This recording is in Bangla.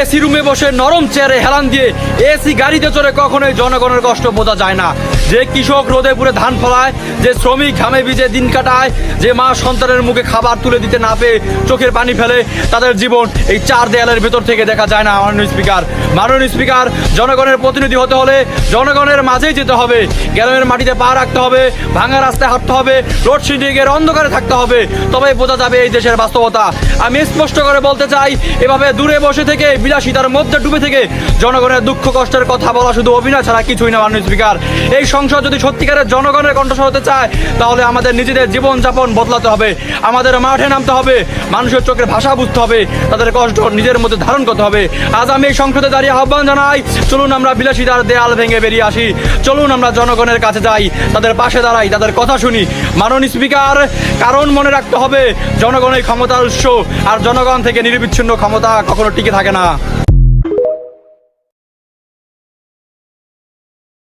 এসি রুমে বসে নরম চেয়ারে হেলান দিয়ে এসি গাড়িতে চড়ে কখনোই জনগণের কষ্ট বোঝা যায় না। যে কৃষক রোদে পুড়ে ধান ফলায়, যে শ্রমিক ঘামে ভিজে দিন কাটায়, যে মা সন্তানের মুখে খাবার তুলে দিতে না পেয়ে চোখের পানি ফেলে, তাদের জীবন এই চার দেয়ালের ভেতর থেকে দেখা যায় না। মাননীয় স্পিকার, জনগণের প্রতিনিধি হতে হলে জনগণের মাঝেই যেতে হবে, গ্রামের মাটিতে পা রাখতে হবে, ভাঙা রাস্তায় হাঁটতে হবে, লোডশেডিংয়ের অন্ধকারে থাকতে হবে, তবেই বোঝা যাবে এই দেশের বাস্তবতা। আমি স্পষ্ট করে বলতে চাই, এভাবে দূরে বসে থেকে বিলাসিতার মধ্যে ডুবে থেকে জনগণের দুঃখ কষ্টের কথা বলা শুধু অভিনয় ছাড়া কিছুই না। মাননীয় স্পিকার, এই সংসদ যদি সত্যিকারের জনগণের কণ্ঠস্বর হতে চায়, তাহলে আমাদের নিজেদের জীবনযাপন বদলাতে হবে, আমাদের মাঠে নামতে হবে, মানুষের চোখের ভাষা বুঝতে হবে, তাদের কষ্ট নিজের মধ্যে ধারণ করতে হবে। আজ আমি এই সংসদে দাঁড়িয়ে আহ্বান জানাই, চলুন আমরা বিলাসিতার দেয়াল ভেঙে বেরিয়ে আসি, চলুন আমরা জনগণের কাছে যাই, তাদের পাশে দাঁড়াই, তাদের কথা শুনি। মাননীয় স্পিকার, কারণ মনে রাখতে হবে, জনগণই ক্ষমতার উৎস, আর জনগণ থেকে নিরবিচ্ছিন্ন ক্ষমতা কখনো টিকে থাকে না।